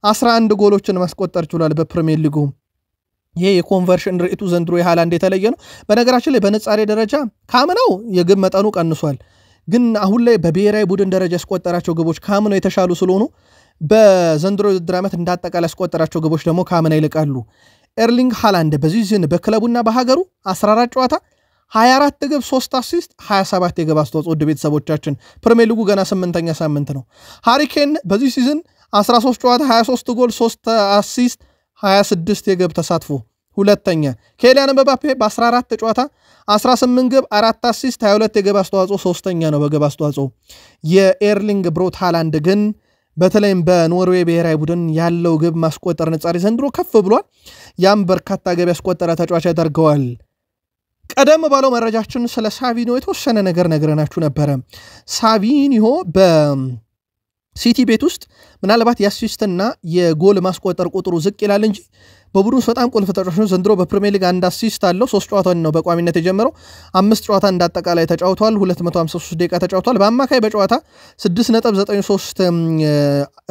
11 ጎሎችን ማስቆጠር ችሏል በፕሪሚየር ሊጉ ይሄ የኮንቨርሽን ሬቱ ዘንድሮ የሃላንድ የተለየ ነው በነገራችን ላይ በነጻሬ ደረጃ ካምናው የግብ መጠኑ ቀንሷል ግን አሁን ላይ በብሔራዊ ቡድን ደረጃ ያስቆጠራቸው ግቦች ካምናው የተሻሉ ስለሆኑ በዘንድሮ ውድድር ዓመት እንዳጠቃላይ ያስቆጠራቸው ግቦች ደግሞ ካምና ይልቃሉ ኤርሊንግ ሃላንድ በዚህ ሲዝን በክለቡና በሀገሩ 14 ጨዋታ 24 ግብ 3 አሲስት 27 የግብ አስተዋጽኦ ውድ ቤተሰቦቻችን ፕሪሚየር ሊጉ ገና 8ኛ ሳምንት ነው ሃሪ ኬን በዚህ ሲዝን 13 ጨዋታ 23 ጎል 3 አሲስት 26 የግብ ተሳትፎ ሁለተኛ ኬሊያን ምባፔ በ14 ጨዋታ 18 ግብ 4 አሲስት 22 የግብ አስተዋጽኦ ሶስተኛ ነው በግብ አስተዋጽኦ የኤርሊንግ ብሮት ሃላንድ ግን በተለይም በኖርዌይ ብሔራዊ ቡድን ያለው ግብ ማስቆጠር ነጻሪ ዘንድሮ ከፍ ብሏል ያም በርካታ ግብ ያስቆጠረ ተጫዋች ያደርገዋል ቀደም ባለው መረጃችን ስለ ሳቪኒዮ የተወሰነ ነገር ነግረናችሁ ነበር ሳቪኒዮ በሲቲ ቤት ውስጥ ምናልባት የአሲስትና የጎል ማስቆጠር ቁጥሩ ዝቅ ይላል እንጂ በቡድኑ በጣም ቁልፍ ተጫዋች ነው ዘንድሮ በፕሪሚየር ሊግ 1 አሲስት አለው 3 ጨዋታን ነው በቋሚነት የጀመረው 5 ጨዋታ እንዳጠቃላይ ተጫውቷል 253 ደቂቃ ተጫውቷል በአማካይ በጨዋታ 6.93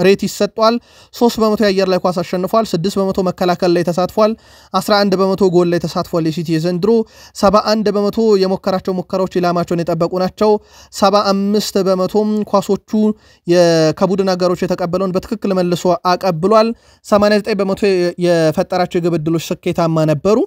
ሬት ይሰጣል 3% የአየር ላይ ኳስ አሸንፏል 6% መከላከል ላይ ተሳትፏል 11% ጎል ላይ ተሳትፏል የሲቲ ዘንድሮ 71% የሞከራቸው ሙከራዎች ኢላማቸውን የጠበቁ ናቸው 75% ኳሶቹ ከቡድን አጋሮች የተቀበለውን በትክክል መልሶ አቀብሏል 89% የፈጠራቸው የግብ ዕድሎች ስኬታማ ነበሩ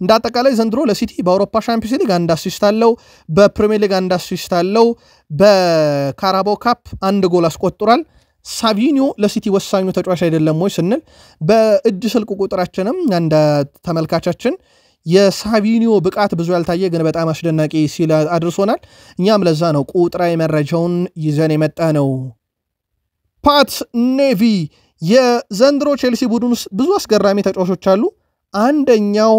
እንዳጠቃላይ ዘንድሮ ለሲቲ በአውሮፓ ሻምፒዮንስ ሊግ 1 አሲስት አለው በፕሪሚየር ሊግ 1 አሲስት አለው በካራባኦ ካፕ 1 ጎል አስቆጥሯል ሳቪኒዮ ለሲቲ ወሳኙ ተጫዋች አይደለም ወይ ስንል በእጅ ስልክ ቁጥራችንም አንድ ተመልካቻችን የሳቪኒዮ ብቃት ብዙ ያልታየ ግን በጣም አስደናቂ ሲል አድርሶናል እኛም ለዛ ነው ቁጥራዊ መረጃውን ይዘን የመጣ ነው ፓት ኔቪ የዘንድሮ ቼልሲ ቡድን ውስጥ ብዙ አስገራሚ ተጫዋቾች አሉ አንደኛው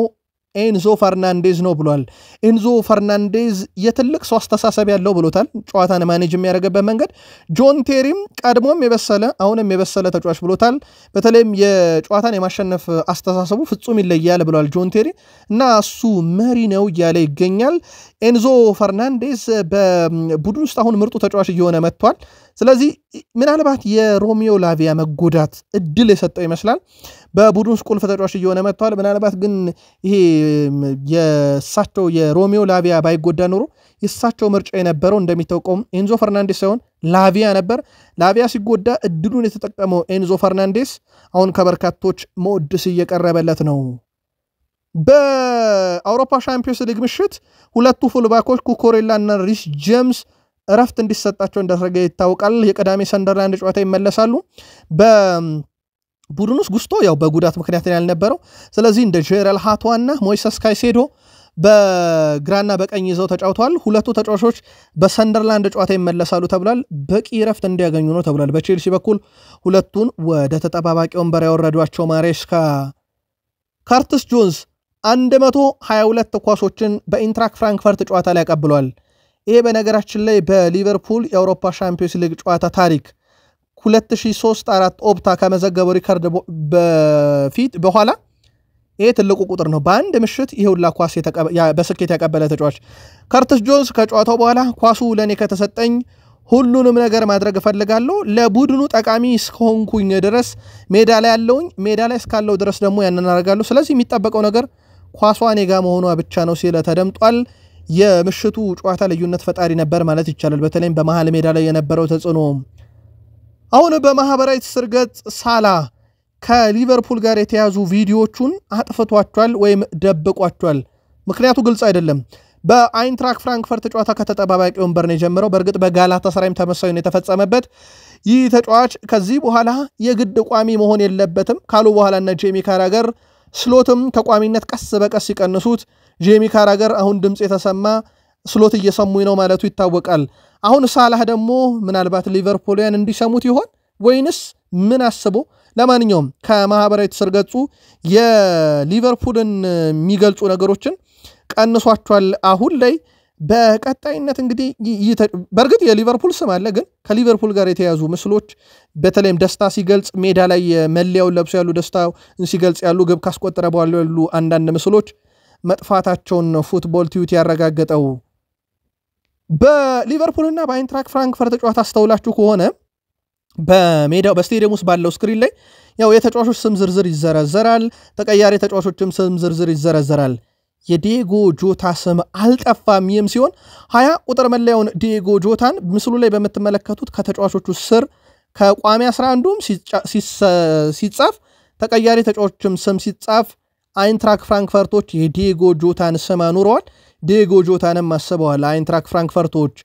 ኤንዞ ፈርናንዴዝ ነው ብሏል ኤንዞ ፈርናንዴዝ የትልቅ ሰው አስተሳሰብ ያለው ብሎታል ጨዋታን ማኔጅ የሚያደርግበት መንገድ ጆን ቴሪም ቀድሞም የበሰለ አሁንም የበሰለ ተጫዋች ብሎታል በተለይም የጨዋታን የማሸነፍ አስተሳሰቡ ፍጹም ይለያል ብሏል ጆን ቴሪ እና እሱ መሪ ነው እያለ ይገኛል ኤንዞ ፈርናንዴዝ በቡድን ውስጥ አሁን ምርጡ ተጫዋች እየሆነ መጥቷል ስለዚህ ምናልባት የሮሚዮ ላቪያ መጎዳት እድል የሰጠው ይመስላል በቡድን ውስጥ ቁልፍ ተጫዋች እየሆነ መጥቷል ምናልባት ግን ይሄ የሳቸው የሮሚዮ ላቪያ ባይጎዳ ኖሮ የሳቸው ምርጫ የነበረው እንደሚታወቀው ኤንዞ ፈርናንዴስ ሳይሆን ላቪያ ነበር ላቪያ ሲጎዳ እድሉን የተጠቀመው ኤንዞ ፈርናንዴስ አሁን ከበርካቶች ሞድስ እየቀረበለት ነው በአውሮፓ ሻምፒዮንስ ሊግ ምሽት ሁለቱ ፉልባኮች ኩኮሬላ እና ሪስ ጄምስ እረፍት እንዲሰጣቸው እንደተደረገ ይታወቃል የቀዳሚ ሰንደርላንድ ጨዋታ ይመለሳሉ ቡድን ውስጥ ጉስቶ ያው በጉዳት ምክንያት ያልነበረው ስለዚህ እንደ ጄራል ሃቷና ሞይሰስ ካይሴዶ በግራና በቀኝ ይዘው ተጫውተዋል ሁለቱ ተጫዋቾች በሰንደርላንድ ጨዋታ ይመለሳሉ ተብሏል በቂ ረፍት እንዲያገኙ ነው ተብሏል በቼልሲ በኩል ሁለቱን ወደ ተጠባባቂ ወንበር ያወረዷቸው ማሬስካ ካርትስ ጆንስ 122 ኳሶችን በኢንትራክ ፍራንክፈርት ጨዋታ ላይ ያቀብሏል ይሄ በነገራችን ላይ በሊቨርፑል የአውሮፓ ሻምፒዮንስ ሊግ ጨዋታ ታሪክ 2003-4 ኦፕታ ከመዘገበው ሪካርድ በኋላ ይሄ ትልቁ ቁጥር ነው በአንድ ምሽት ይሄውላ ኳስ በስኬት ያቀበለ ተጫዋች ካርትስ ጆንስ ከጨዋታው በኋላ ኳሱ ለኔ ከተሰጠኝ ሁሉንም ነገር ማድረግ እፈልጋለሁ ለቡድኑ ጠቃሚ እስከሆንኩኝ ድረስ ሜዳ ላይ ያለውኝ ሜዳ ላይ እስካለው ድረስ ደግሞ ያንን አደርጋለሁ ስለዚህ የሚጠበቀው ነገር ኳሷ ኔጋ መሆኗ ብቻ ነው ሲል ተደምጧል የምሽቱ ጨዋታ ልዩነት ፈጣሪ ነበር ማለት ይቻላል በተለይም በመሃል ሜዳ ላይ የነበረው ተጽዕኖ አሁን በማህበራዊ ትስስር ገጽ ሳላ ከሊቨርፑል ጋር የተያዙ ቪዲዮዎቹን አጥፍቷቸዋል ወይም ደብቋቸዋል ምክንያቱ ግልጽ አይደለም በአይንትራክ ፍራንክፈርት ጨዋታ ከተጠባባቂ ወንበር ነው የጀመረው በእርግጥ በጋላታሳራይም ተመሳሳይ ነው የተፈጸመበት ይህ ተጫዋች ከዚህ በኋላ የግድ ቋሚ መሆን የለበትም ካሉ በኋላና ጄሚ ካራገር ስሎትም ከቋሚነት ቀስ በቀስ ይቀንሱት ጄሚ ካራገር አሁን ድምጽ የተሰማ ስሎት እየሰሙኝ ነው ማለቱ ይታወቃል አሁን ሳላህ ደግሞ ምናልባት ሊቨርፑልያን እንዲሰሙት ይሆን ወይንስ ምን አስቦ ለማንኛውም ከማህበራዊ ትስስር ገጹ የሊቨርፑልን የሚገልጹ ነገሮችን ቀንሷቸዋል አሁን ላይ በቀጣይነት እንግዲህ በእርግጥ የሊቨርፑል ስም አለ ግን ከሊቨርፑል ጋር የተያዙ ምስሎች በተለይም ደስታ ሲገልጽ ሜዳ ላይ መለያውን ለብሶ ያሉ ደስታው ሲገልጽ ያሉ ግብ ካስቆጠረ በኋላ ያሉ አንዳንድ ምስሎች መጥፋታቸውን ፉትቦል ቲዩት ያረጋገጠው በሊቨርፑልና በአይንትራክ ፍራንክፈርት ጨዋታ አስተውላችሁ ከሆነ በሜዳው በስቴዲየም ውስጥ ባለው ስክሪን ላይ ያው የተጫዋቾች ስም ዝርዝር ይዘረዘራል ተቀያሪ ተጫዋቾችም ስም ዝርዝር ይዘረዘራል የዲየጎ ጆታ ስም አልጠፋም ይም ሲሆን 20 ቁጥር መለያውን ዲየጎ ጆታን ምስሉ ላይ በመተመለከቱት ከተጫዋቾቹ ስር ከቋሚ 11ዱም ሲጻፍ ተቀያሪ ተጫዋቾችም ስም ሲጻፍ አይንትራክ ፍራንክፈርቶች የዲየጎ ጆታን ስም አኑረዋል ዲየጎ ጆታንም አስበዋል አይንትራክ ፍራንክፈርቶች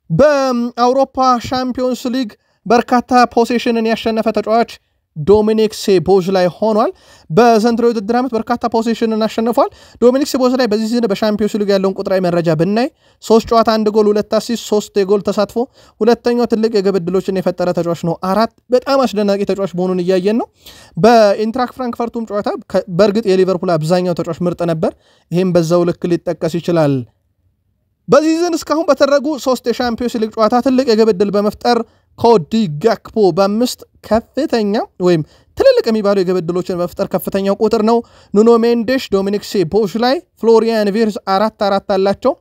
በአውሮፓ ሻምፒዮንስ ሊግ በርካታ ፖሴሽንን ያሸነፈ ተጫዋች ዶሚኒክ ሶቦስላይ ሆኗል በዘንድሮ ውድድር ዓመት በርካታ ፖሴሽንን አሸንፏል ዶሚኒክ ሶቦስላይ በዚህ ሲዝን በሻምፒዮንስ ሊግ ያለውን ቁጥራዊ መረጃ ብናይ 3 ጨዋታ 1 ጎል 2 አሲስት 3 የጎል ተሳትፎ ሁለተኛው ትልቅ የግብ ዕድሎችን የፈጠረ ተጫዋች ነው 4 በጣም አስደናቂ ተጫዋች መሆኑን እያየን ነው በኢንትራክ ፍራንክፈርቱም ጨዋታ በእርግጥ የሊቨርፑል አብዛኛው ተጫዋች ምርጥ ነበር ይሄም በዛው ልክ ሊጠቀስ ይችላል በዚህ ሲዝን እስካሁን በተደረጉ 3 የሻምፒዮንስ ሊግ ጨዋታ ትልቅ የግብ ዕድል በመፍጠር ኮዲ ጋክፖ በ5 ከፍተኛ ወይም ትልልቅ የሚባሉ የግብ ዕድሎችን በመፍጠር ከፍተኛው ቁጥር ነው ኑኖ ሜንዴሽ ዶሚኒክ ሶቦስላይ ፍሎሪያን ቪርዝ 4 አላቸው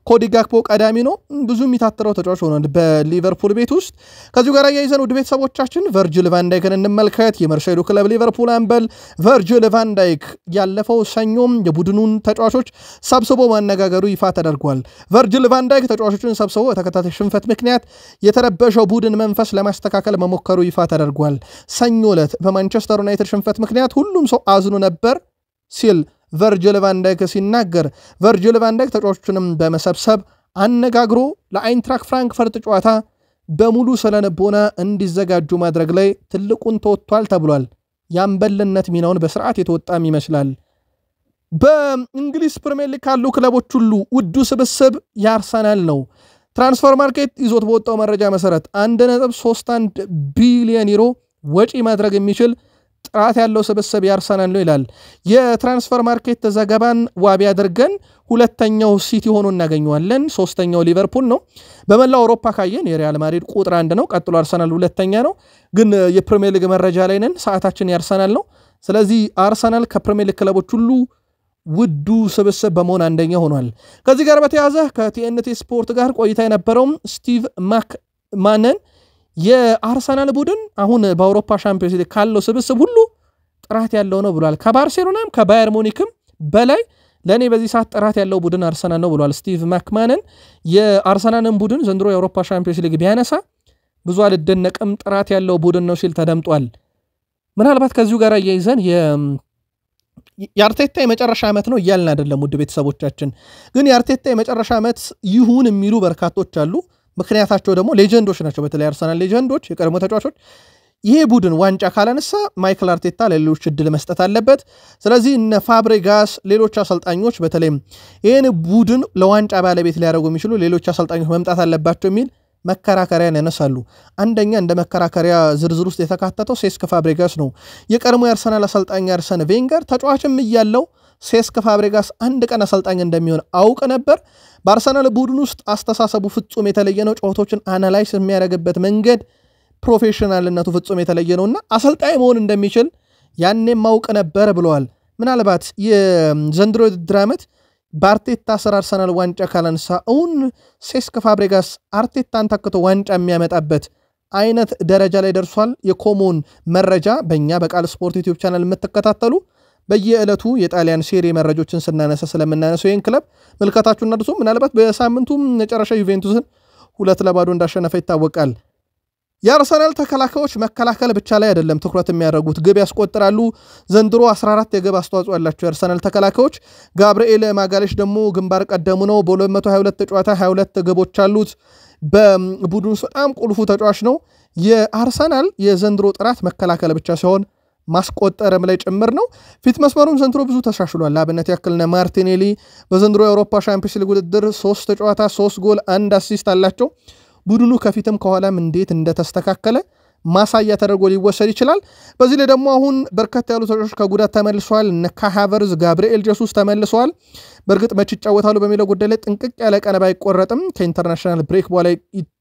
ኮዲ ጋክፖ ቀዳሚ ነው ብዙ የሚታተረው ተጫዋች ሆኗል በሊቨርፑል ቤት ውስጥ ከዚሁ ጋር ያይዘን ውድ ቤተሰቦቻችን ቨርጂል ቫን ዳይክን እንመልከት የመርሴይዱ ክለብ ሊቨርፑል አምበል ቨርጂል ቫን ዳይክ ያለፈው ሰኞም የቡድኑን ተጫዋቾች ሰብስቦ ማነጋገሩ ይፋ ተደርጓል ቨርጂል ቫን ዳይክ ተጫዋቾችን ሰብስቦ ተከታታይ ሽንፈት ምክንያት የተረበሸው ቡድን መንፈስ ለማስተካከል መሞከሩ ይፋ ተደርጓል ሰኞ ዕለት በማንቸስተር ዩናይትድ ሽንፈት ምክንያት ሁሉም ሰው አዝኖ ነበር ሲል ቨርጂል ቫን ዳይክ ሲናገር ቨርጂል ቫን ዳይክ ተጫዋቾችንም በመሰብሰብ አነጋግሮ ለአይንትራክ ፍራንክፈርት ጨዋታ በሙሉ ስለነበና እንዲዘጋጁ ማድረግ ላይ ትልቁን ተወጥቷል ተብሏል ያምበልነት ሚናውን በስርዓት የተወጣም ይመስላል በእንግሊዝ ፕሪሚየር ሊግ ካሉ ክለቦች ሁሉ ውዱ ስብስብ የአርሰናል ነው ትራንስፈር ማርኬት ይዞት በወጣው መረጃ መሰረት 1.31 ቢሊዮን ዩሮ ወጪ ማድረግ የሚችል ጥራት ያለው ስብስብ ያርሰናል ነው ይላል የትራንስፈር ማርኬት ዘገባን ዋቢ አድርገን ሁለተኛው ሲቲ ሆኖ እናገኘዋለን ሶስተኛው ሊቨርፑል ነው በመላው አውሮፓ ካየን የሪያል ማድሪድ ቁጥር 1 ነው ቀጥሎ አርሰናል ሁለተኛ ነው ግን የፕሪሚየር ሊግ መረጃ ላይ ነን ሰዓታችን ያርሰናል ነው ስለዚህ አርሰናል ከፕሪሚየር ሊግ ክለቦች ሁሉ ውዱ ስብስብ በመሆን አንደኛ ሆኗል ከዚህ ጋር በተያያዘ ከቲኤንቲ ስፖርት ጋር ቆይታ የነበረው ስቲቭ ማክማነን የአርሰናል ቡድን አሁን በአውሮፓ ሻምፒዮንስ ሊግ ካለው ስብስብ ሁሉ ጥራት ያለው ነው ብሏል ከባርሴሎናም ከባየር ሙኒክም በላይ ለኔ በዚህ ሰዓት ጥራት ያለው ቡድን አርሰናል ነው ብሏል ስቲቭ ማክማነን የአርሰናልን ቡድን ዘንድሮ የአውሮፓ ሻምፒዮንስ ሊግ ቢያነሳ ብዙ አልደነቅም ጥራት ያለው ቡድን ነው ሲል ተደምጧል ምናልባት ከዚሁ ጋር ያይዘን የአርቴታ የመጨረሻ ዓመት ነው እያልን አይደለም ውድ ቤተሰቦቻችን ግን የአርቴታ የመጨረሻ ዓመት ይሁን የሚሉ በርካቶች አሉ ምክንያታቸው ደግሞ ሌጀንዶች ናቸው በተለይ አርሰናል ሌጀንዶች የቀድሞ ተጫዋቾች ይሄ ቡድን ዋንጫ ካላነሳ ማይክል አርቴታ ለሌሎች እድል መስጠት አለበት ስለዚህ እነ ፋብሬጋስ ሌሎች አሰልጣኞች በተለይም ይሄን ቡድን ለዋንጫ ባለቤት ሊያደርጉ የሚችሉ ሌሎች አሰልጣኞች መምጣት አለባቸው የሚል መከራከሪያን ያነሳሉ አንደኛ እንደ መከራከሪያ ዝርዝር ውስጥ የተካተተው ሴስክ ፋብሬጋስ ነው የቀድሞ የአርሰናል አሰልጣኝ አርሰን ቬንገር ተጫዋችም እያለው ሴስክ ፋብሬጋስ አንድ ቀን አሰልጣኝ እንደሚሆን አውቅ ነበር በአርሰናል ቡድን ውስጥ አስተሳሰቡ ፍጹም የተለየ ነው ጨዋታዎችን አናላይዝ የሚያደርግበት መንገድ ፕሮፌሽናልነቱ ፍጹም የተለየ ነውና አሰልጣኝ መሆን እንደሚችል ያኔም ማውቅ ነበር ብለዋል ምናልባት የዘንድሮ ድራመት በአርቴታ ስር አርሰናል ዋንጫ ካላነሳ እውን ሴስክ ፋብሬጋስ አርቴታን ተክቶ ዋንጫ የሚያመጣበት አይነት ደረጃ ላይ ደርሷል የኮሞን መረጃ በእኛ በቃል ስፖርት ዩቲዩብ ቻናል የምትከታተሉ በየዕለቱ የጣሊያን ሴሪ መረጃዎችን ስናነሳ ስለምናነሳው ይህን ክለብ መልከታችሁን አድርሱ ምናልባት በሳምንቱ መጨረሻ ዩቬንቱስን 2-0 እንዳሸነፈ ይታወቃል የአርሰናል ተከላካዮች መከላከል ብቻ ላይ አይደለም ትኩረት የሚያደርጉት ግብ ያስቆጥራሉ ዘንድሮ 14 የግብ አስተዋጽኦ ያላቸው የአርሰናል ተከላካዮች ጋብርኤል ማጋሌሽ ደግሞ ግንባር ቀደሙ ነው በ222 ጨዋታ 22 ግቦች አሉት በቡድኑ በጣም ቁልፉ ተጫዋች ነው የአርሰናል የዘንድሮ ጥራት መከላከል ብቻ ሲሆን ማስቆጠርም ላይ ጭምር ነው ፊት መስመሩን ዘንድሮ ብዙ ተሻሽሏል ለአብነት ያክልና ማርቲኔሊ በዘንድሮ የአውሮፓ ሻምፒዮንስ ሊግ ውድድር 3 ጨዋታ 3 ጎል 1 አሲስት አላቸው ቡድኑ ከፊትም ከኋላም እንዴት እንደተስተካከለ ማሳያ ተደርጎ ሊወሰድ ይችላል በዚህ ላይ ደግሞ አሁን በርካታ ያሉ ተጫዋቾች ከጉዳት ተመልሰዋል ካይ ሃቨርትዝ ጋብርኤል ጀሱስ ተመልሰዋል በርግጥ መች ይጫወታሉ በሚለው ጉዳይ ላይ ጥንቅቅ ያለ ቀለብ አይቆረጥም ከኢንተርናሽናል ብሬክ በኋላ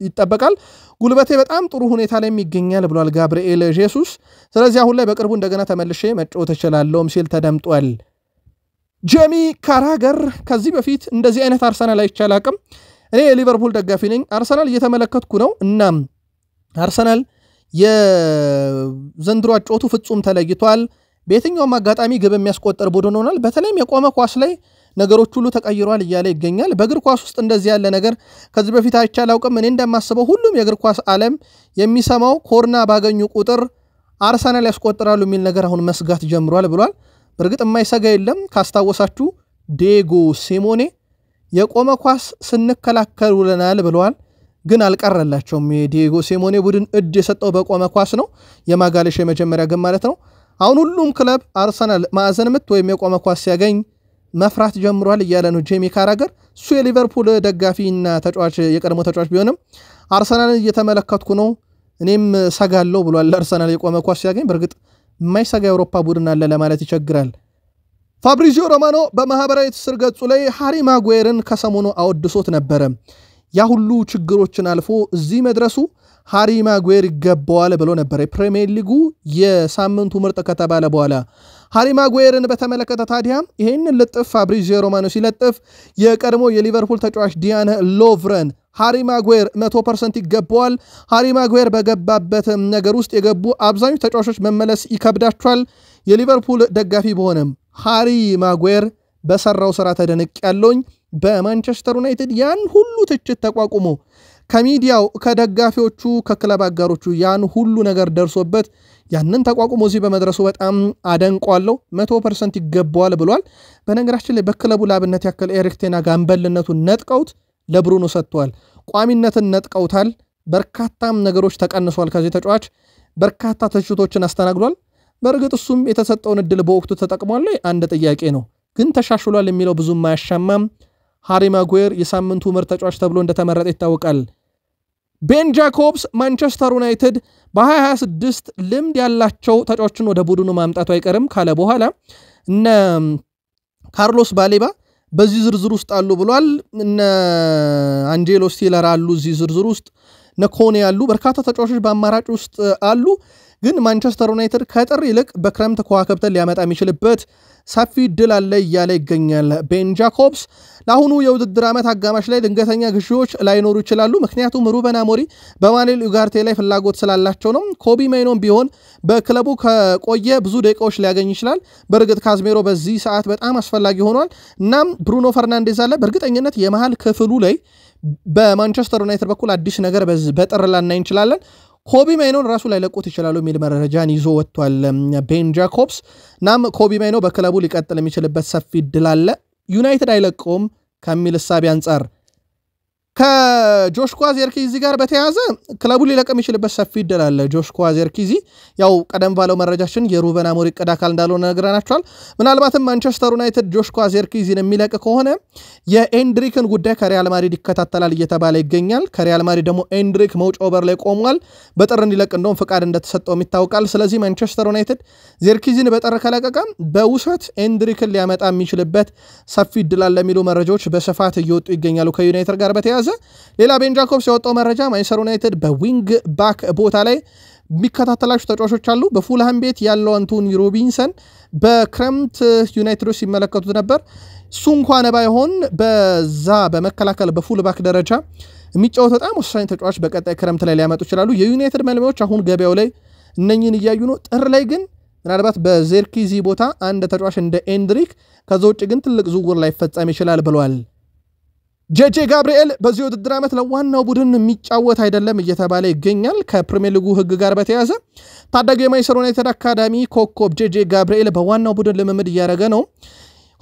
ይጠበቃል ጉልበቴ በጣም ጥሩ ሁኔታ ላይ ይገኛል ብሏል ጋብርኤል ጀሱስ ስለዚህ አሁን ላይ በቅርቡ እንደገና ተመልሼ መጫወት እችላለሁም ሲል ተደምጧል ጄሚ ካራገር ከዚህ በፊት እንደዚህ አይነት አርሰናል አይቻላቅም እኔ የሊቨርፑል ደጋፊ ነኝ አርሰናል እየተመለከትኩ ነው እና አርሰናል የዘንድሮ አጫወቱ ፍጹም ተለይቷል በየትኛውም አጋጣሚ ግብ የሚያስቆጥር ቡድን ሆኗል በተለይም የቆመ ኳስ ላይ ነገሮች ሁሉ ተቀይሯል እያለ ይገኛል በእግር ኳስ ውስጥ እንደዚህ ያለ ነገር ከዚህ በፊት አይቻላውቅም እኔ እንደማስበው ሁሉም የእግር ኳስ ዓለም የሚሰማው ኮርና ባገኙ ቁጥር አርሰናል ያስቆጥራሉ የሚል ነገር አሁን መስጋት ጀምሯል ብሏል በእርግጥ የማይሰጋ የለም ካስታወሳችሁ ዲየጎ ሲሞኔ የቆመ ኳስ ስንከላከል ውለናል ብለዋል ግን አልቀረላቸውም የዲየጎ ሲሞኔ ቡድን እጅ የሰጠው በቆመ ኳስ ነው የማጋሌሽ የመጀመሪያ ግን ማለት ነው አሁን ሁሉም ክለብ አርሰናል ማዕዘን ምት ወይም የቆመ ኳስ ሲያገኝ መፍራት ጀምሯል እያለ ነው ጄሚ ካራገር እሱ የሊቨርፑል ደጋፊና ተጫዋች የቀድሞ ተጫዋች ቢሆንም አርሰናልን እየተመለከትኩ ነው እኔም ሰጋለው ብሏል አርሰናል የቆመ ኳስ ሲያገኝ በርግጥ የማይሰጋ የአውሮፓ ቡድን አለ ለማለት ይቸግራል ፋብሪዚዮ ሮማኖ በማህበራዊ ትስስር ገጹ ላይ ሃሪ ማጉዌርን ከሰሞኑ አወድሶት ነበረ ያ ሁሉ ችግሮችን አልፎ እዚህ መድረሱ ሃሪ ማጉዌር ይገባዋል ብሎ ነበር የፕሪሚየር ሊጉ የሳምንቱ ምርጥ ከተባለ በኋላ ሃሪ ማጉዌርን በተመለከተ ታዲያ ይሄንን ልጥፍ ፋብሪዚዮ ሮማኖ ሲለጥፍ የቀድሞ የሊቨርፑል ተጫዋች ዲያን ሎቭረን ሃሪ ማጉዌር 100% ይገባዋል ሃሪ ማጉዌር በገባበት ነገር ውስጥ የገቡ አብዛኞቹ ተጫዋቾች መመለስ ይከብዳቸዋል የሊቨርፑል ደጋፊ በሆነም ሃሪ ማጉዌር በሰራው ስራ ተደንቅ ያለውኝ በማንቸስተር ዩናይትድ ያን ሁሉ ትችት ተቋቁሞ ከሚዲያው ከደጋፊዎቹ ከክለብ አጋሮቹ ያን ሁሉ ነገር ደርሶበት ያንን ተቋቁሞ እዚህ በመድረሱ በጣም አደንቋለሁ 100% ይገባዋል ብሏል በነገራችን ላይ በክለቡ ላብነት ያከለ ኤሪክ ቴን ሃግ አምበልነቱን ነጥቀውት ለብሩኖ ሰጥቷል ቋሚነትን ነጥቀውታል በርካታም ነገሮች ተቀንሷል ከዚህ ተጫዋች በርካታ ትችቶችን አስተናግዷል በርግጥ እሱም የተሰጠውን እድል በወቅቱ ተጠቅሟል አንድ ጥያቄ ነው ግን ተሻሽሏል የሚለው ብዙም ማያሻማም ሃሪ ማጉዌር የሳምንቱ ምርጥ ተጫዋች ተብሎ እንደተመረጠ ይታወቃል ቤን ጃኮብስ ማንቸስተር ዩናይትድ በ2026 ልምድ ያላቸው ተጫዋቾችን ወደ ቡድኑ ማምጣቱ አይቀርም ካለ በኋላ እነ ካርሎስ ባሌባ በዚህ ዝርዝር ውስጥ አሉ ብሏል እነ አንጄሎ ስቲለር አሉ እዚህ ዝርዝር ውስጥ ነኮኔ ያሉ በርካታ ተጫዋቾች በአማራጭ ውስጥ አሉ ግን ማንቸስተር ዩናይትድ ከጥር ይልቅ በክረምት ከዋክብትን ሊያመጣ የሚችልበት ሰፊ ድል አለ እያለ ይገኛል ቤን ጃኮብስ ለአሁኑ የውድድር ዓመት አጋማሽ ላይ ድንገተኛ ግዢዎች ላይኖሩ ይችላሉ ምክንያቱም ሩበን አሞሪም በማኑኤል ኡጋርቴ ላይ ፍላጎት ስላላቸው ነው ኮቢ ማይኖም ቢሆን በክለቡ ከቆየ ብዙ ደቂቃዎች ሊያገኝ ይችላል በርግጥ ካዝሜሮ በዚህ ሰዓት በጣም አስፈላጊ ሆኗል እናም ብሩኖ ፈርናንዴዝ አለ በእርግጠኝነት የመሃል ክፍሉ ላይ በማንቸስተር ዩናይትድ በኩል አዲስ ነገር በጥር ላናይ እንችላለን ኮቢ ማይኖን ራሱ ላይ ለቆት ይችላሉ የሚል መረጃን ይዞ ወጥቷል ቤን ጃኮብስ ናም ኮቢ ማይኖ በክለቡ ሊቀጥል የሚችልበት ሰፊ ድል አለ ዩናይትድ አይለቀውም ከሚል ሐሳብ አንፃር ከጆሽኳ ዜርኪዚ ጋር በተያያዘ ክለቡ ሊለቀም ይችላልበት ሰፊ እድል አለ። ጆሽኳ ዜርኪዚ ያው ቀደም ባለው መረጃችን የሩበን አሞሪም ዕቅድ አካል እንዳልሆነ ነግረናቸዋል። ምናልባትም ማንቸስተር ዩናይትድ ጆሽኳ ዜርኪዚን የሚለቅ ከሆነ የኤንድሪክን ጉዳይ ከሪያል ማድሪድ ይከታተላል እየተባለ ይገኛል። ከሪያል ማድሪድ ደግሞ ኤንድሪክ መውጫው በር ላይ ቆሟል። በጥር እንዲለቅ እንደውም ፍቃድ እንደተሰጠው ይታወቃል። ስለዚህ ማንቸስተር ዩናይትድ ዜርኪዚን በጥር ከለቀቀ በውሰት ኤንድሪክን ሊያመጣ የሚችልበት ሰፊ እድል አለ የሚሉ መረጃዎች በስፋት እየወጡ ይገኛሉ ከዩናይትድ ጋር በተያያዘ። ሌላ ቤን ጃኮብስ ያወጣው መረጃ ማንቸስተር ዩናይትድ በዊንግ ባክ ቦታ ላይ የሚከታተላቸው ተጫዋቾች አሉ። በፉልሃም ቤት ያለው አንቶኒ ሮቢንሰን በክረምት ዩናይትዶች ሲመለከቱት ነበር። እሱ እንኳን ባይሆን በዛ በመከላከል በፉል ባክ ደረጃ የሚጫወት በጣም ወሳኝ ተጫዋች በቀጣይ ክረምት ላይ ሊያመጡ ይችላሉ። የዩናይትድ መልማዮች አሁን ገበያው ላይ እነኝን እያዩ ነው። ጥር ላይ ግን ምናልባት በዜርኪዚ ቦታ አንድ ተጫዋች እንደ ኤንድሪክ ከዛ ውጭ ግን ትልቅ ዝውውር ላይ ፈጻም ይችላል ብለዋል። ጄጄ ጋብሪኤል በዚህ ውድድር ዓመት ለዋናው ቡድን የሚጫወት አይደለም እየተባለ ይገኛል። ከፕሪሚየር ሊጉ ሕግ ጋር በተያያዘ ታዳጊ የማንቸስተር ዩናይትድ አካዳሚ ኮከብ ጄጄ ጋብሪኤል በዋናው ቡድን ልምምድ እያደረገ ነው።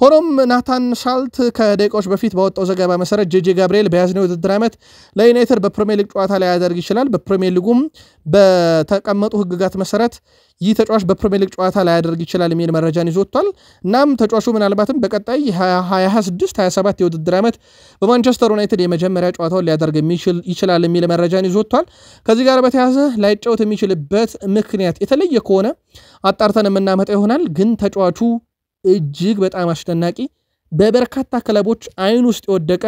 ሆኖም ናታን ሳልት ከደቂቃዎች በፊት ባወጣው ዘገባ መሰረት ጄጄ ጋብሪኤል በያዝነው ውድድር ዓመት ለዩናይትድ በፕሪሚየር ሊግ ጨዋታ ላይ ያደርግ ይችላል። በፕሪሚየር ሊጉም በተቀመጡ ሕግጋት መሰረት ይህ ተጫዋች በፕሪሚየር ሊግ ጨዋታ ላይ ያደርግ ይችላል የሚል መረጃን ይዞቷል። እናም ተጫዋቹ ምናልባትም በቀጣይ 2026-27 የውድድር ዓመት በማንቸስተር ዩናይትድ የመጀመሪያ ጨዋታውን ሊያደርግ ይችላል የሚል መረጃን ይዞቷል። ከዚህ ጋር በተያያዘ ላይጫወት የሚችልበት ምክንያት የተለየ ከሆነ አጣርተን የምናመጣ ይሆናል። ግን ተጫዋቹ እጅግ በጣም አስደናቂ በበርካታ ክለቦች አይን ውስጥ የወደቀ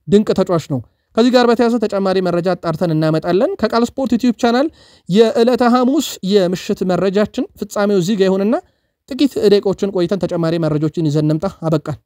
ድንቅ ተጫዋች ነው። ከዚህ ጋር በተያያዘ ተጨማሪ መረጃ አጣርተን እናመጣለን። ከቃል ስፖርት ዩቲዩብ ቻናል የዕለተ ሐሙስ የምሽት መረጃችን ፍጻሜው እዚህ ጋር ይሁንና ጥቂት ደቂቃዎችን ቆይተን ተጨማሪ መረጃዎችን ይዘን እንምጣ። አበቃን።